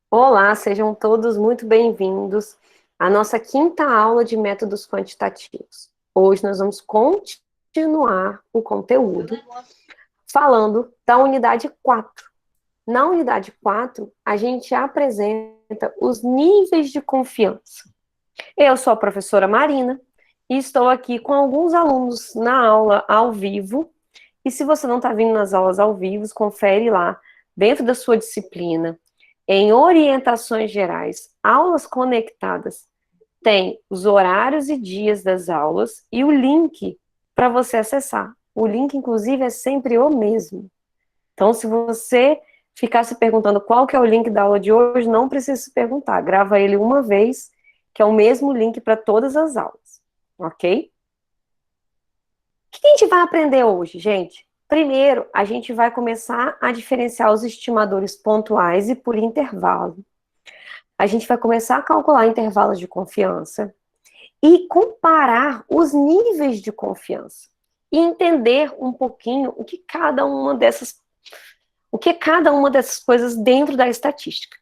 Olá, sejam todos muito bem-vindos à nossa quinta aula de métodos quantitativos. Hoje nós vamos continuar o conteúdo falando da unidade 4. Na unidade 4, a gente apresenta os níveis de confiança. Eu sou a professora Marina e estou aqui com alguns alunos na aula ao vivo. E se você não está vindo nas aulas ao vivo, confere lá, dentro da sua disciplina, em orientações gerais, aulas conectadas, tem os horários e dias das aulas e o link para você acessar. O link, inclusive, é sempre o mesmo. Então, se você ficar se perguntando qual que é o link da aula de hoje, não precisa se perguntar. Grava ele uma vez, que é o mesmo link para todas as aulas. Ok? O que a gente vai aprender hoje, gente? Primeiro, a gente vai começar a diferenciar os estimadores pontuais e por intervalo. A gente vai começar a calcular intervalos de confiança e comparar os níveis de confiança e entender um pouquinho o que é cada uma dessas coisas dentro da estatística.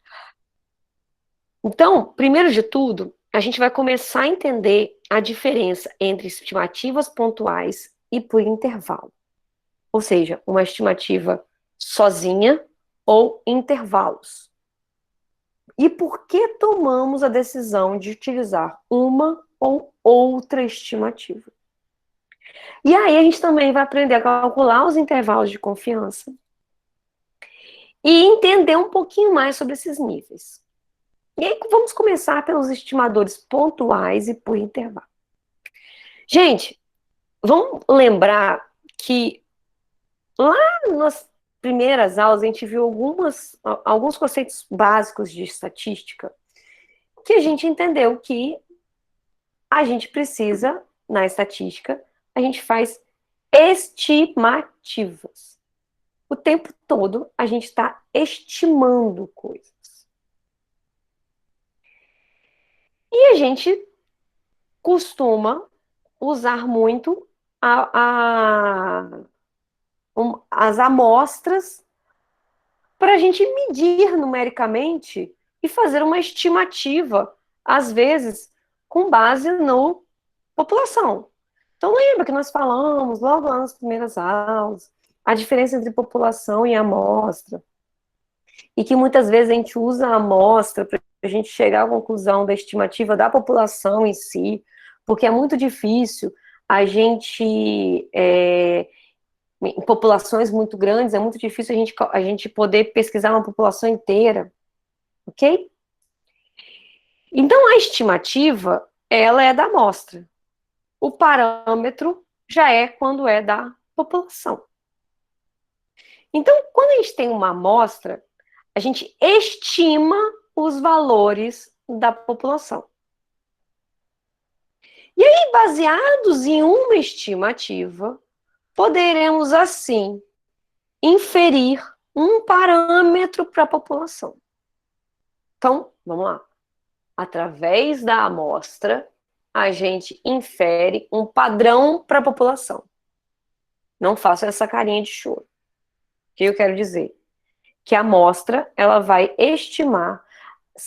Então, primeiro de tudo, a gente vai começar a entender a diferença entre estimativas pontuais e por intervalo. Ou seja, uma estimativa sozinha ou intervalos. E por que tomamos a decisão de utilizar uma ou outra estimativa? E aí a gente também vai aprender a calcular os intervalos de confiança e entender um pouquinho mais sobre esses níveis. E aí vamos começar pelos estimadores pontuais e por intervalo. Gente, vamos lembrar que lá nas primeiras aulas a gente viu alguns conceitos básicos de estatística que a gente entendeu que a gente precisa, na estatística, a gente faz estimativas. O tempo todo a gente está estimando coisas. E a gente costuma usar muito as amostras para a gente medir numericamente e fazer uma estimativa, às vezes, com base na população. Então, lembra que nós falamos logo lá nas primeiras aulas, a diferença entre população e amostra, e que muitas vezes a gente usa a amostra para a gente chegar à conclusão da estimativa da população em si, porque é muito difícil a gente, em populações muito grandes, é muito difícil a gente poder pesquisar uma população inteira, ok? Então, a estimativa, ela é da amostra. O parâmetro já é quando é da população. Então, quando a gente tem uma amostra, a gente estima os valores da população. E aí, baseados em uma estimativa, poderemos, assim, inferir um parâmetro para a população. Então, vamos lá. Através da amostra, a gente infere um padrão para a população. Não faça essa carinha de choro. O que eu quero dizer? Que a amostra, ela vai estimar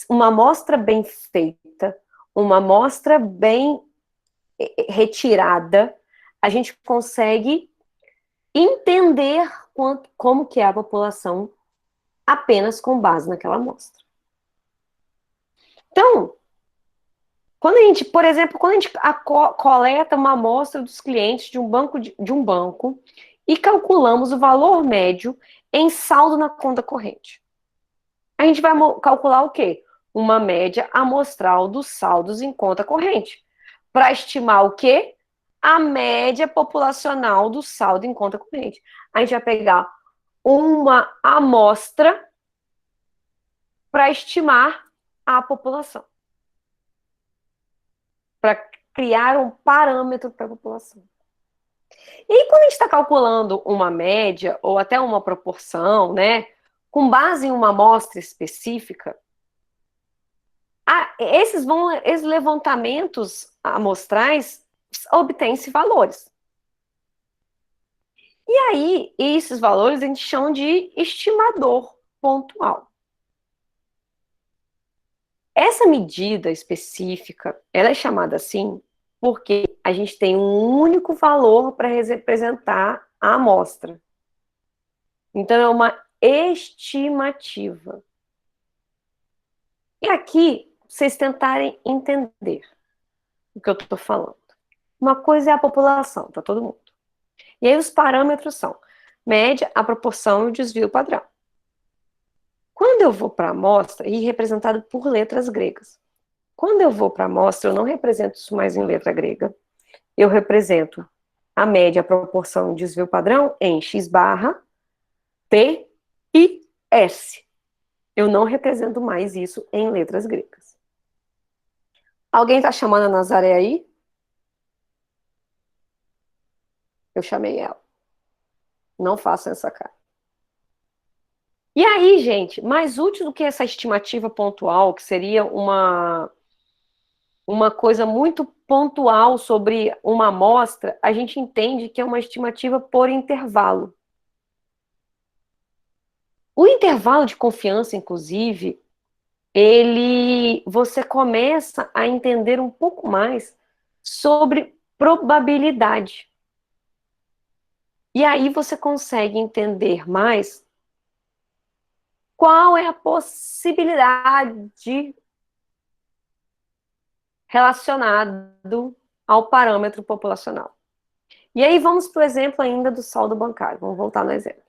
uma amostra bem feita, uma amostra bem retirada, a gente consegue entender como que é a população apenas com base naquela amostra. Então, quando a gente, por exemplo, quando a gente coleta uma amostra dos clientes de um banco e calculamos o valor médio em saldo na conta corrente. A gente vai calcular o quê? Uma média amostral dos saldos em conta corrente. Para estimar o quê? A média populacional do saldo em conta corrente. A gente vai pegar uma amostra para estimar a população. Para criar um parâmetro para a população. E quando a gente está calculando uma média ou até uma proporção, né, com base em uma amostra específica, esses levantamentos amostrais obtêm-se valores. E aí, esses valores a gente chama de estimador pontual. Essa medida específica, ela é chamada assim porque a gente tem um único valor para representar a amostra. Então, é uma estimativa. E aqui, vocês tentarem entender o que eu estou falando. Uma coisa é a população, para todo mundo. E aí os parâmetros são média, a proporção e o desvio padrão. Quando eu vou para a amostra, e representado por letras gregas. Quando eu vou para a amostra, eu não represento isso mais em letra grega. Eu represento a média, a proporção e o desvio padrão em x barra, p e s. Eu não represento mais isso em letras gregas. Alguém está chamando a Nazaré aí? Eu chamei ela. Não façam essa cara. E aí, gente, mais útil do que essa estimativa pontual, que seria uma coisa muito pontual sobre uma amostra, a gente entende que é uma estimativa por intervalo. O intervalo de confiança, inclusive, você começa a entender um pouco mais sobre probabilidade. E aí você consegue entender mais qual é a possibilidade relacionado ao parâmetro populacional. E aí vamos para o exemplo ainda do saldo bancário. Vamos voltar no exemplo.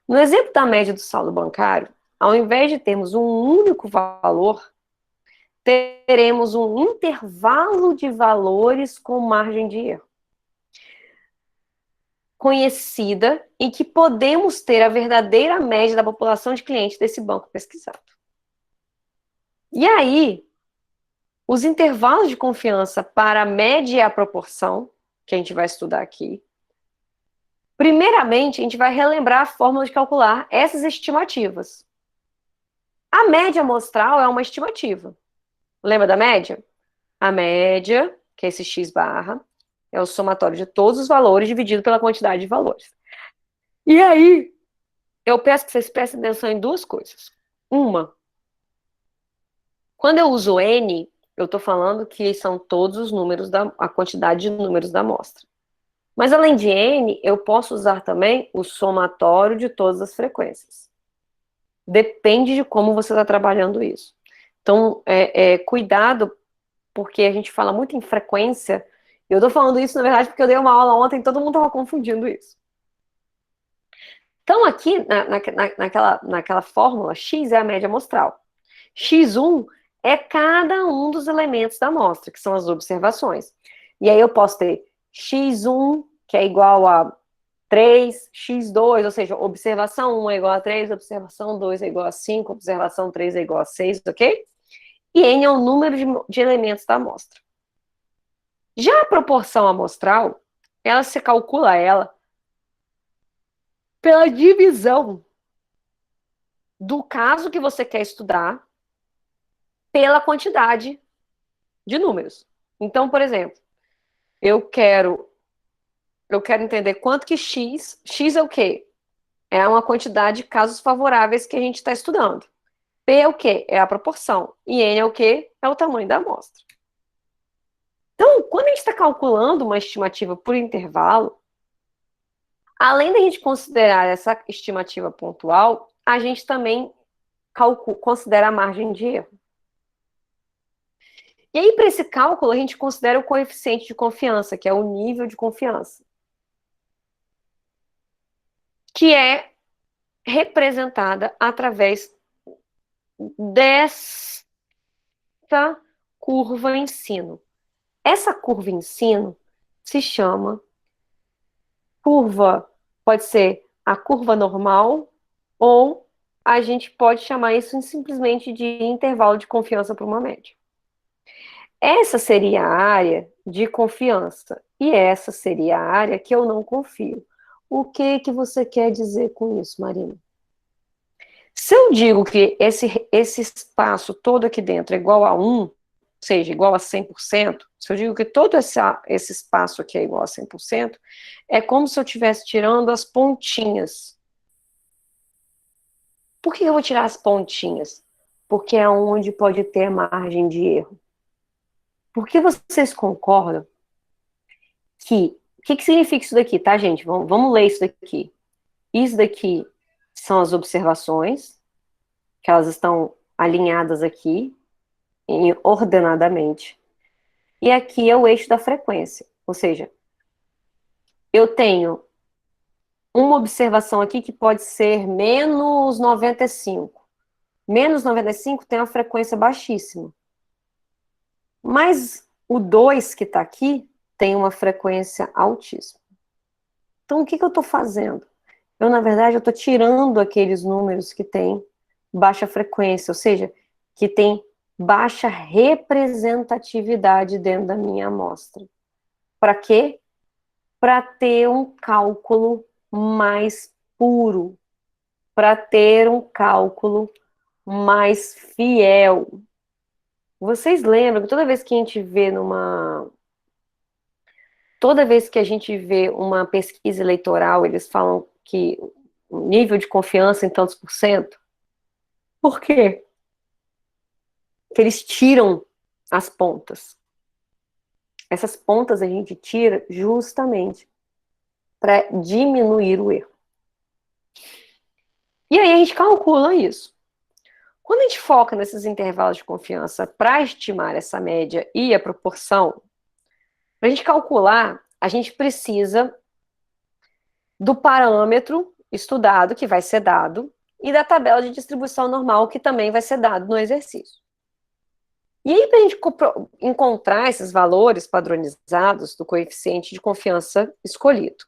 No exemplo da média do saldo bancário, ao invés de termos um único valor, teremos um intervalo de valores com margem de erro conhecida e que podemos ter a verdadeira média da população de clientes desse banco pesquisado. E aí, os intervalos de confiança para a média e a proporção, que a gente vai estudar aqui, primeiramente, a gente vai relembrar a fórmula de calcular essas estimativas. A média amostral é uma estimativa. Lembra da média? A média, que é esse x barra, é o somatório de todos os valores dividido pela quantidade de valores. E aí, eu peço que vocês prestem atenção em duas coisas. Uma, quando eu uso N, eu estou falando que são todos os números, a quantidade de números da amostra. Mas além de N, eu posso usar também o somatório de todas as frequências. Depende de como você está trabalhando isso. Então, cuidado, porque a gente fala muito em frequência. Eu estou falando isso, na verdade, porque eu dei uma aula ontem e todo mundo estava confundindo isso. Então, aqui, naquela fórmula, x é a média amostral. x1 é cada um dos elementos da amostra, que são as observações. E aí eu posso ter x1, que é igual a 3, x2, ou seja, observação 1 é igual a 3, observação 2 é igual a 5, observação 3 é igual a 6, ok? E n é o número de elementos da amostra. Já a proporção amostral, se calcula ela pela divisão do caso que você quer estudar pela quantidade de números. Então, por exemplo, eu quero entender quanto que x é o quê? É uma quantidade de casos favoráveis que a gente está estudando. P é o quê? É a proporção. E N é o quê? É o tamanho da amostra. Então, quando a gente está calculando uma estimativa por intervalo, além da gente considerar essa estimativa pontual, a gente também considera a margem de erro. E aí, para esse cálculo, a gente considera o coeficiente de confiança, que é o nível de confiança, que é representada através dessa curva ensino. Essa curva ensino se chama curva, pode ser a curva normal, ou a gente pode chamar isso simplesmente de intervalo de confiança para uma média. Essa seria a área de confiança, e essa seria a área que eu não confio. O que você quer dizer com isso, Marina? Se eu digo que esse espaço todo aqui dentro é igual a 1, ou seja, igual a 100%, se eu digo que todo esse espaço aqui é igual a 100%, é como se eu estivesse tirando as pontinhas. Por que eu vou tirar as pontinhas? porque é onde pode ter margem de erro. Por que vocês concordam que... O que significa isso daqui, tá, gente? Vamos ler isso daqui. Isso daqui são as observações, que elas estão alinhadas aqui, ordenadamente. E aqui é o eixo da frequência. Ou seja, eu tenho uma observação aqui que pode ser menos 95. Menos 95 tem uma frequência baixíssima. Mas o 2 que está aqui tem uma frequência altíssima. Então, o que eu estou fazendo? Eu, na verdade, eu estou tirando aqueles números que têm baixa frequência, ou seja, que tem baixa representatividade dentro da minha amostra. Para quê? Para ter um cálculo mais puro, para ter um cálculo mais fiel. Vocês lembram que toda vez que a gente vê toda vez que a gente vê uma pesquisa eleitoral, eles falam que o nível de confiança em tantos por cento? Por quê? Porque eles tiram as pontas. Essas pontas a gente tira justamente para diminuir o erro. E aí a gente calcula isso. Quando a gente foca nesses intervalos de confiança para estimar essa média e a proporção, para a gente calcular, a gente precisa do parâmetro estudado, que vai ser dado, e da tabela de distribuição normal, que também vai ser dado no exercício. E aí, para a gente encontrar esses valores padronizados do coeficiente de confiança escolhido,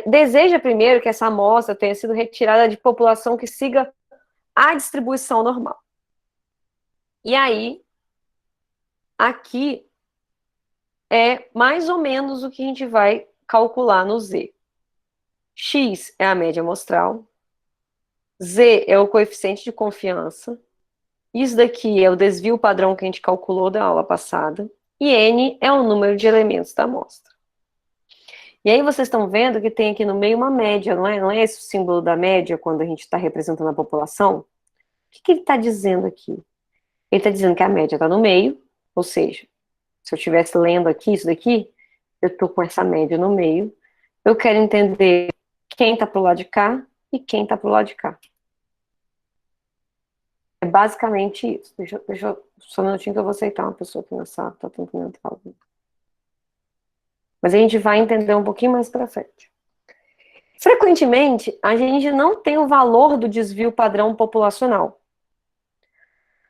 deseja primeiro que essa amostra tenha sido retirada de população que siga a distribuição normal. E aí, aqui é mais ou menos o que a gente vai calcular no Z. X é a média amostral, Z é o coeficiente de confiança, isso daqui é o desvio padrão que a gente calculou da aula passada, e N é o número de elementos da amostra. E aí vocês estão vendo que tem aqui no meio uma média, não é? Não é esse o símbolo da média quando a gente está representando a população? O que ele está dizendo aqui? Ele está dizendo que a média está no meio, ou seja, se eu estivesse lendo aqui isso daqui, eu estou com essa média no meio, eu quero entender quem está para o lado de cá e quem está para o lado de cá. É basicamente isso. Deixa só um minutinho que eu vou aceitar uma pessoa aqui na sala, tá tentando entrar. Mas a gente vai entender um pouquinho mais para frente. Frequentemente, a gente não tem o valor do desvio padrão populacional.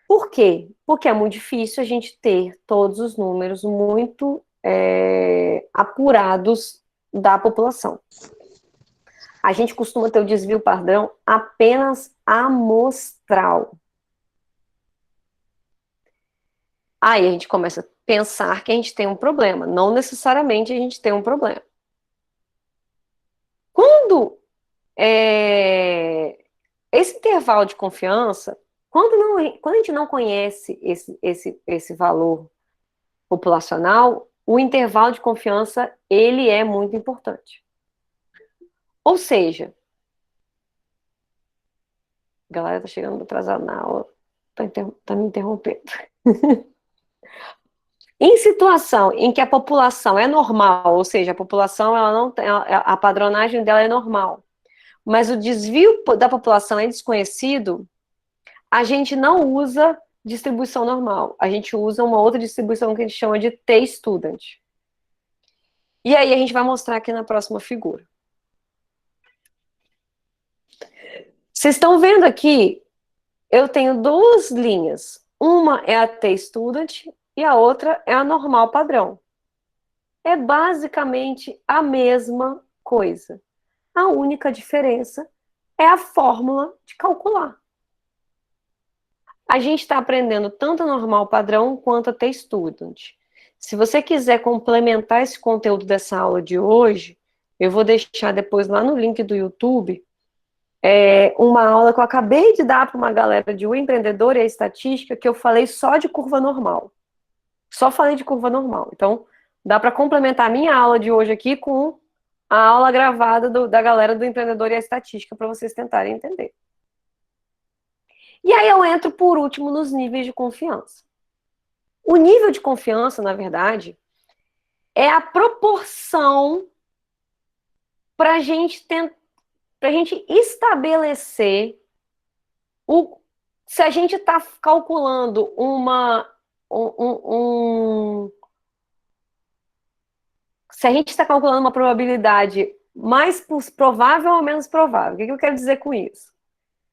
Por quê? Porque é muito difícil a gente ter todos os números muito apurados da população. A gente costuma ter o desvio padrão apenas amostral. Aí a gente começa a pensar que a gente tem um problema. Não necessariamente a gente tem um problema. Quando esse intervalo de confiança, quando a gente não conhece esse valor populacional, o intervalo de confiança, ele é muito importante. Ou seja, a galera tá chegando atrasada na aula, tá me interrompendo. Em situação em que a população é normal, ou seja, a população ela não tem, a padronagem dela é normal, mas o desvio da população é desconhecido, a gente não usa distribuição normal, a gente usa uma outra distribuição que a gente chama de t-student. E aí a gente vai mostrar aqui na próxima figura. Vocês estão vendo aqui, eu tenho duas linhas. Uma é a t-student e a outra é a normal padrão. É basicamente a mesma coisa. A única diferença é a fórmula de calcular. A gente está aprendendo tanto a normal padrão quanto a t-student. Se você quiser complementar esse conteúdo dessa aula de hoje, eu vou deixar depois lá no link do YouTube uma aula que eu acabei de dar para uma galera de O Empreendedor e a Estatística, que eu falei só de curva normal. Só falei de curva normal. Então, dá para complementar a minha aula de hoje aqui com a aula gravada da galera do Empreendedor e a Estatística, para vocês tentarem entender. E aí eu entro, por último, nos níveis de confiança. O nível de confiança, na verdade, é a proporção para a gente estabelecer se a gente está calculando se a gente está calculando uma probabilidade mais provável ou menos provável. O que eu quero dizer com isso?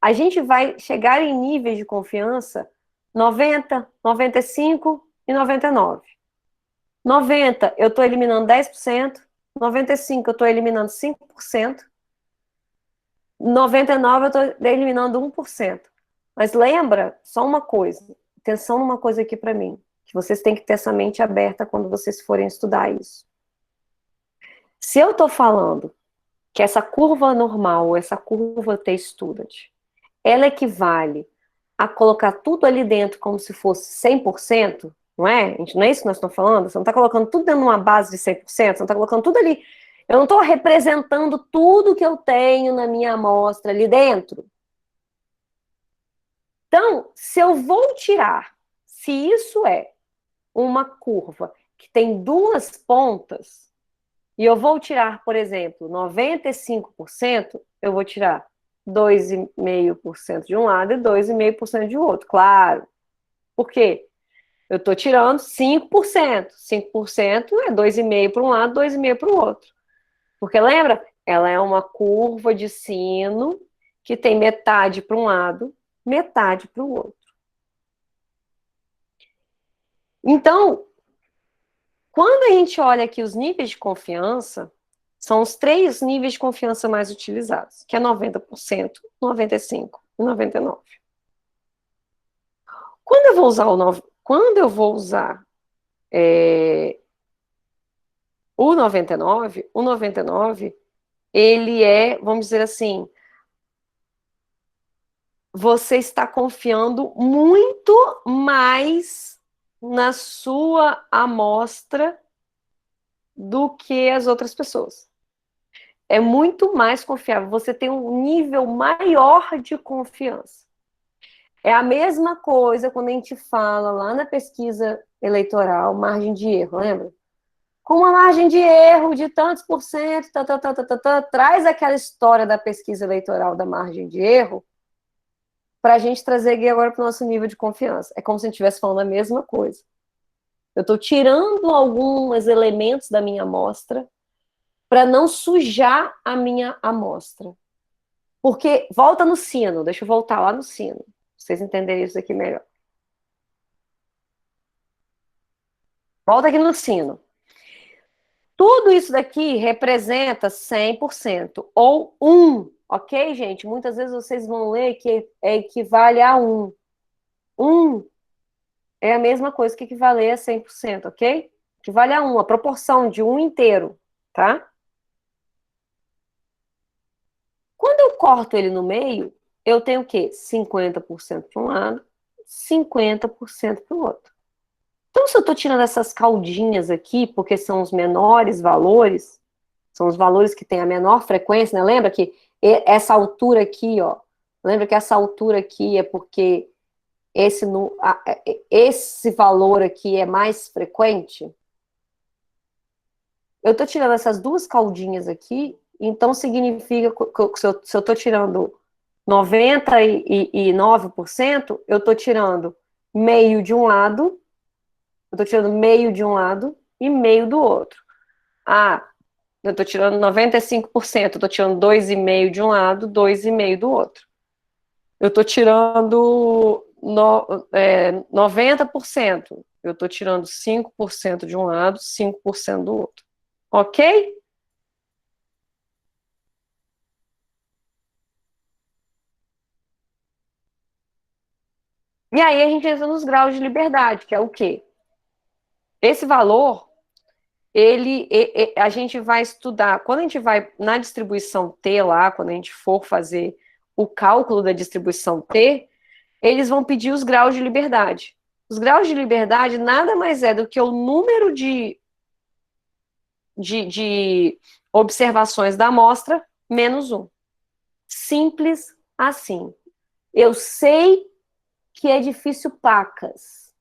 A gente vai chegar em níveis de confiança 90, 95 e 99. 90, eu estou eliminando 10%, 95, eu estou eliminando 5%, 99, eu estou eliminando 1%. Mas lembra, só uma coisa, atenção numa coisa aqui para mim, que vocês têm que ter essa mente aberta quando vocês forem estudar isso. Se eu estou falando que essa curva normal, essa curva T-Student, ela equivale a colocar tudo ali dentro como se fosse 100%, não é? Não é isso que nós estamos falando? Você não está colocando tudo dentro de uma base de 100%, você não está colocando tudo ali. Eu não estou representando tudo que eu tenho na minha amostra ali dentro. Então, se eu vou tirar, se isso é uma curva que tem duas pontas, e eu vou tirar, por exemplo, 95%, eu vou tirar 2,5% de um lado e 2,5% de outro, claro. Por quê? Eu estou tirando 5%. 5% é 2,5% para um lado, 2,5% para o outro. Porque lembra? Ela é uma curva de sino que tem metade para um lado, metade para o outro. Então, quando a gente olha aqui os níveis de confiança, são os 3 níveis de confiança mais utilizados, que é 90%, 95% e 99%. Quando eu vou usar o 99, ele é, vamos dizer assim, você está confiando muito mais na sua amostra do que as outras pessoas. É muito mais confiável, você tem um nível maior de confiança. É a mesma coisa quando a gente fala lá na pesquisa eleitoral, margem de erro, lembra? Com uma margem de erro de tantos por cento, traz aquela história da pesquisa eleitoral da margem de erro para a gente trazer aqui agora para o nosso nível de confiança. É como se a gente estivesse falando a mesma coisa. Eu estou tirando alguns elementos da minha amostra para não sujar a minha amostra. Porque, volta no sino, deixa eu voltar lá no sino, pra vocês entenderem isso aqui melhor. Volta aqui no sino. Tudo isso daqui representa 100%, ou 1, ok, gente? Muitas vezes vocês vão ler que equivale a 1. 1 é a mesma coisa que equivaler a 100%, ok? Equivale a 1, a proporção de 1 inteiro, tá? Quando eu corto ele no meio, eu tenho o quê? 50% para um lado, 50% para o outro. Então, se eu estou tirando essas caldinhas aqui, porque são os menores valores, são os valores que têm a menor frequência, né? Lembra que essa altura aqui, ó, lembra que essa altura aqui é porque esse valor aqui é mais frequente? Eu estou tirando essas duas caldinhas aqui, então significa que se eu estou tirando 99%, eu estou tirando meio de um lado, eu estou tirando meio de um lado e meio do outro. Ah, eu estou tirando 95%, eu estou tirando 2,5% de um lado, 2,5% do outro. Eu estou tirando 90%, eu estou tirando 5% de um lado, 5% do outro. Ok? E aí a gente entra nos graus de liberdade, que é o quê? Esse valor, a gente vai estudar, quando a gente vai na distribuição T lá, quando a gente for fazer o cálculo da distribuição T, eles vão pedir os graus de liberdade. Os graus de liberdade nada mais é do que o número de observações da amostra menos 1. Simples assim. Eu sei que é difícil pacas,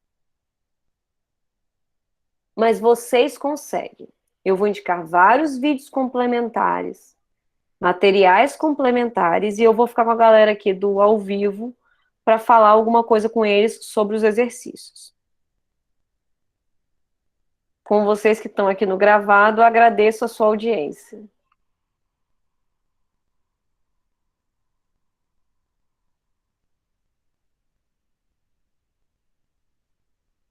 mas vocês conseguem. Eu vou indicar vários vídeos complementares, materiais complementares, e eu vou ficar com a galera aqui do ao vivo para falar alguma coisa com eles sobre os exercícios. Com vocês que estão aqui no gravado, agradeço a sua audiência.